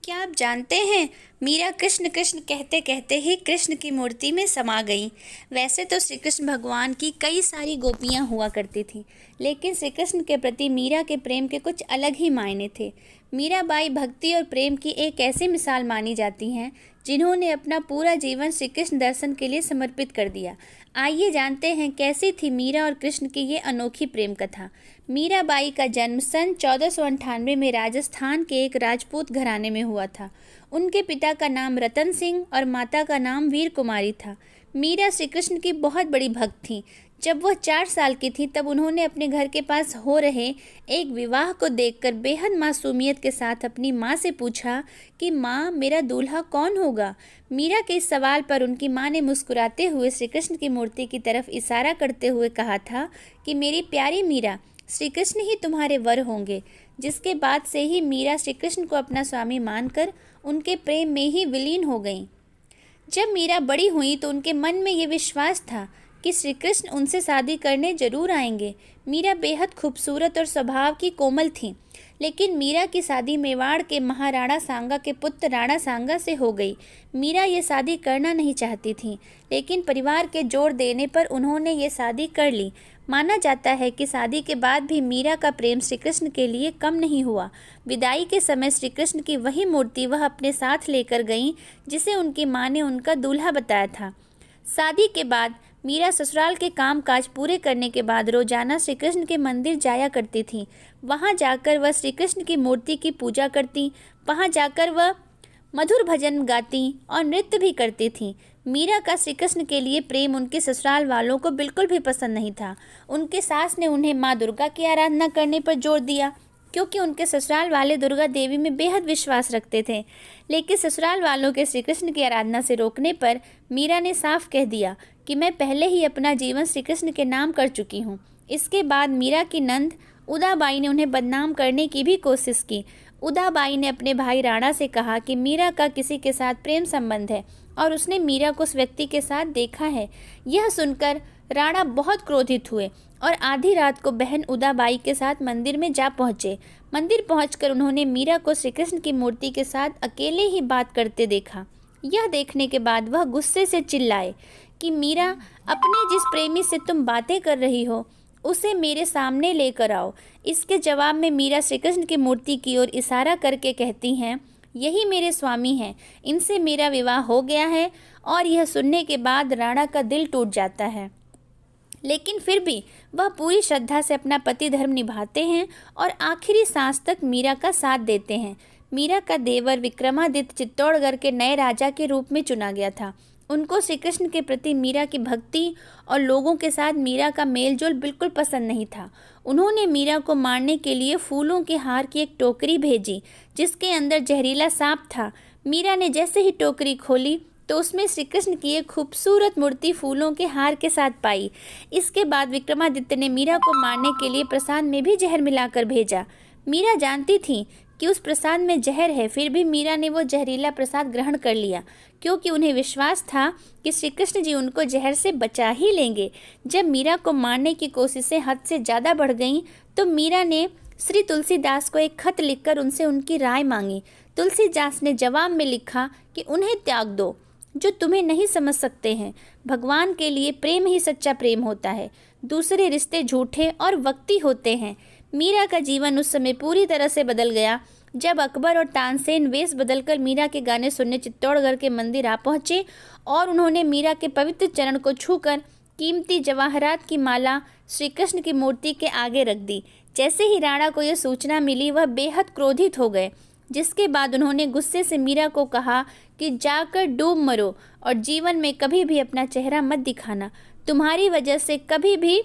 क्या आप जानते हैं, मीरा कृष्ण कृष्ण कहते कहते ही कृष्ण की मूर्ति में समा गईं। वैसे तो श्री कृष्ण भगवान की कई सारी गोपियां हुआ करती थीं, लेकिन श्री कृष्ण के प्रति मीरा के प्रेम के कुछ अलग ही मायने थे। मीराबाई भक्ति और प्रेम की एक ऐसी मिसाल मानी जाती हैं जिन्होंने अपना पूरा जीवन श्री कृष्ण दर्शन के लिए समर्पित कर दिया। आइए जानते हैं कैसी थी मीरा और कृष्ण की ये अनोखी प्रेम कथा। मीराबाई का जन्म सन 1498 में राजस्थान के एक राजपूत घराने में हुआ था। उनके पिता का नाम रतन सिंह और माता का नाम वीर कुमारी था। मीरा श्री कृष्ण की बहुत बड़ी भक्त थीं। जब वह 4 साल की थी तब उन्होंने अपने घर के पास हो रहे एक विवाह को देखकर बेहद मासूमियत के साथ अपनी माँ से पूछा कि माँ, मेरा दूल्हा कौन होगा। मीरा के इस सवाल पर उनकी माँ ने मुस्कुराते हुए श्री कृष्ण की मूर्ति की तरफ इशारा करते हुए कहा था कि मेरी प्यारी मीरा, श्री कृष्ण ही तुम्हारे वर होंगे। जिसके बाद से ही मीरा श्री कृष्ण को अपना स्वामी मानकर उनके प्रेम में ही विलीन हो गईं। जब मीरा बड़ी हुई तो उनके मन में ये विश्वास था कि श्री कृष्ण उनसे शादी करने जरूर आएंगे। मीरा बेहद खूबसूरत और स्वभाव की कोमल थीं, लेकिन मीरा की शादी मेवाड़ के महाराणा सांगा के पुत्र राणा सांगा से हो गई। मीरा ये शादी करना नहीं चाहती थीं, लेकिन परिवार के जोर देने पर उन्होंने ये शादी कर ली। माना जाता है कि शादी के बाद भी मीरा का प्रेम श्री कृष्ण के लिए कम नहीं हुआ। विदाई के समय श्री कृष्ण की वही मूर्ति वह अपने साथ लेकर गईं जिसे उनकी माँ ने उनका दूल्हा बताया था। शादी के बाद मीरा ससुराल के कामकाज पूरे करने के बाद रोजाना श्री कृष्ण के मंदिर जाया करती थीं। वहां जाकर वह श्री कृष्ण की मूर्ति की पूजा करती। वहां जाकर वह मधुर भजन गाती और नृत्य भी करती थीं। मीरा का श्री कृष्ण के लिए प्रेम उनके ससुराल वालों को बिल्कुल भी पसंद नहीं था। उनके सास ने उन्हें माँ दुर्गा की आराधना करने पर जोर दिया, क्योंकि उनके ससुराल वाले दुर्गा देवी में बेहद विश्वास रखते थे। लेकिन ससुराल वालों के श्री कृष्ण की आराधना से रोकने पर मीरा ने साफ कह दिया कि मैं पहले ही अपना जीवन श्री कृष्ण के नाम कर चुकी हूँ। इसके बाद मीरा की नंद उदाबाई ने उन्हें बदनाम करने की भी कोशिश की। उदाबाई ने अपने भाई राणा से कहा कि मीरा का किसी के साथ प्रेम संबंध है और उसने मीरा को उस व्यक्ति के साथ देखा है। यह सुनकर राणा बहुत क्रोधित हुए और आधी रात को बहन उदाबाई के साथ मंदिर में जा पहुँचे। मंदिर पहुंचकर उन्होंने मीरा को श्री कृष्ण की मूर्ति के साथ अकेले ही बात करते देखा। यह देखने के बाद वह गुस्से से चिल्लाए कि मीरा, अपने जिस प्रेमी से तुम बातें कर रही हो उसे मेरे सामने लेकर आओ। इसके जवाब में मीरा श्री कृष्ण की मूर्ति की ओर इशारा करके कहती हैं, यही मेरे स्वामी हैं, इनसे मेरा विवाह हो गया है। और यह सुनने के बाद राणा का दिल टूट जाता है, लेकिन फिर भी वह पूरी श्रद्धा से अपना पति धर्म निभाते हैं और आखिरी सांस तक मीरा का साथ देते हैं। मीरा का देवर विक्रमादित्य चित्तौड़गढ़ के नए राजा के रूप में चुना गया था। उनको श्री कृष्ण के प्रति मीरा की भक्ति और लोगों के साथ मीरा का मेलजोल बिल्कुल पसंद नहीं था। उन्होंने मीरा को मारने के लिए फूलों के हार की एक टोकरी भेजी जिसके अंदर जहरीला सांप था। मीरा ने जैसे ही टोकरी खोली तो उसमें श्री कृष्ण की एक खूबसूरत मूर्ति फूलों के हार के साथ पाई। इसके बाद विक्रमादित्य ने मीरा को मारने के लिए प्रसाद में भी जहर मिलाकर भेजा। मीरा जानती थी कि उस प्रसाद में जहर है, फिर भी मीरा ने वो जहरीला प्रसाद ग्रहण कर लिया, क्योंकि उन्हें विश्वास था कि श्री कृष्ण जी उनको जहर से बचा ही लेंगे। जब मीरा को मारने की कोशिशें हद से ज़्यादा बढ़ गईं तो मीरा ने श्री तुलसीदास को एक खत लिखकर उनसे उनकी राय मांगी। तुलसीदास ने जवाब में लिखा कि उन्हें त्याग दो जो तुम्हें नहीं समझ सकते हैं। भगवान के लिए प्रेम ही सच्चा प्रेम होता है, दूसरे रिश्ते झूठे और वक्ती होते हैं। मीरा का जीवन उस समय पूरी तरह से बदल गया जब अकबर और तानसेन वेश बदलकर मीरा के गाने सुनने चित्तौड़गढ़ के मंदिर आ पहुँचे और उन्होंने मीरा के पवित्र चरण को छूकर कीमती जवाहरात की माला श्री कृष्ण की मूर्ति के आगे रख दी। जैसे ही राणा को यह सूचना मिली वह बेहद क्रोधित हो गए, जिसके बाद उन्होंने गुस्से से मीरा को कहा कि जाकर डूब मरो और जीवन में कभी भी अपना चेहरा मत दिखाना। तुम्हारी वजह से कभी भी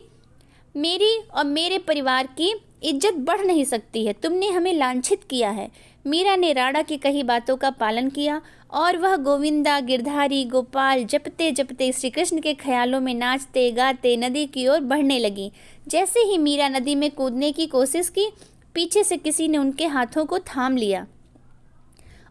मेरी और मेरे परिवार की इज्जत बढ़ नहीं सकती है। तुमने हमें लांछित किया है। मीरा ने राणा की कही बातों का पालन किया और वह गोविंदा गिरधारी गोपाल जपते जपते श्री कृष्ण के ख्यालों में नाचते गाते नदी की ओर बढ़ने लगी। जैसे ही मीरा नदी में कूदने की कोशिश की, पीछे से किसी ने उनके हाथों को थाम लिया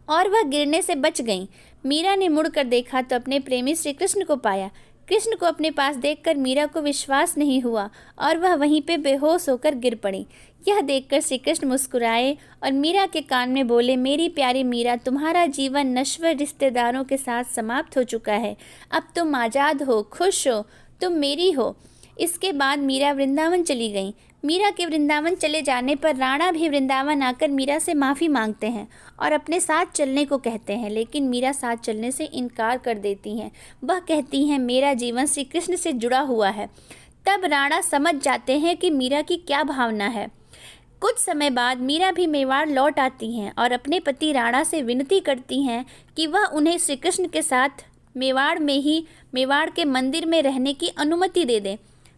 और वह गिरने से बच गईं। मीरा ने मुड़कर देखा तो अपने प्रेमी श्री कृष्ण को पाया। कृष्ण को अपने पास देखकर मीरा को विश्वास नहीं हुआ और वह वहीं पे बेहोश होकर गिर पड़ी। यह देखकर श्री कृष्ण मुस्कुराए और मीरा के कान में बोले, मेरी प्यारी मीरा, तुम्हारा जीवन नश्वर रिश्तेदारों के साथ समाप्त हो चुका है। अब तुम आज़ाद हो, खुश हो, तुम मेरी हो। इसके बाद मीरा वृंदावन चली गई। मीरा के वृंदावन चले जाने पर राणा भी वृंदावन आकर मीरा से माफ़ी मांगते हैं और अपने साथ चलने को कहते हैं, लेकिन मीरा साथ चलने से इनकार कर देती हैं। वह कहती हैं, मेरा जीवन श्री कृष्ण से जुड़ा हुआ है। तब राणा समझ जाते हैं कि मीरा की क्या भावना है। कुछ समय बाद मीरा भी मेवाड़ लौट आती हैं और अपने पति राणा से विनती करती हैं कि वह उन्हें श्री कृष्ण के साथ मेवाड़ के मंदिर में रहने की अनुमति दे दें।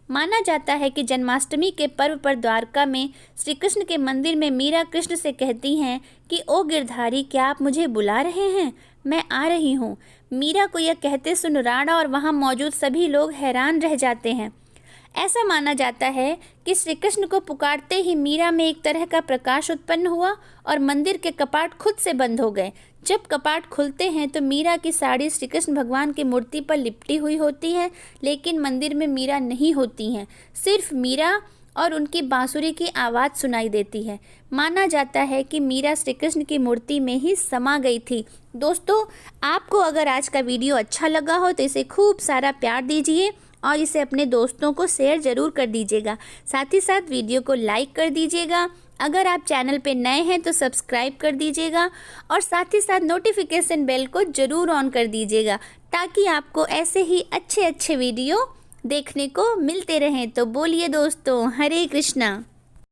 माना जाता है कि जन्माष्टमी के पर्व पर द्वारका में श्री कृष्ण के मंदिर में मीरा कृष्ण से कहती हैं कि ओ गिरधारी, क्या आप मुझे बुला रहे हैं? मैं आ रही हूँ। मीरा को यह कहते सुन राणा और वहाँ मौजूद सभी लोग हैरान रह जाते हैं। ऐसा माना जाता है कि श्री कृष्ण को पुकारते ही मीरा में एक तरह का प्रकाश उत्पन्न हुआ और मंदिर के कपाट खुद से बंद हो गए। जब कपाट खुलते हैं तो मीरा की साड़ी श्री कृष्ण भगवान की मूर्ति पर लिपटी हुई होती है, लेकिन मंदिर में मीरा नहीं होती हैं। सिर्फ मीरा और उनकी बांसुरी की आवाज़ सुनाई देती है। माना जाता है कि मीरा श्री कृष्ण की मूर्ति में ही समा गई थी। दोस्तों, आपको अगर आज का वीडियो अच्छा लगा हो तो इसे खूब सारा प्यार दीजिए और इसे अपने दोस्तों को शेयर ज़रूर कर दीजिएगा। साथ ही साथ वीडियो को लाइक कर दीजिएगा। अगर आप चैनल पे नए हैं तो सब्सक्राइब कर दीजिएगा और साथ ही साथ नोटिफिकेशन बेल को ज़रूर ऑन कर दीजिएगा, ताकि आपको ऐसे ही अच्छे अच्छे वीडियो देखने को मिलते रहें। तो बोलिए दोस्तों, हरे कृष्णा।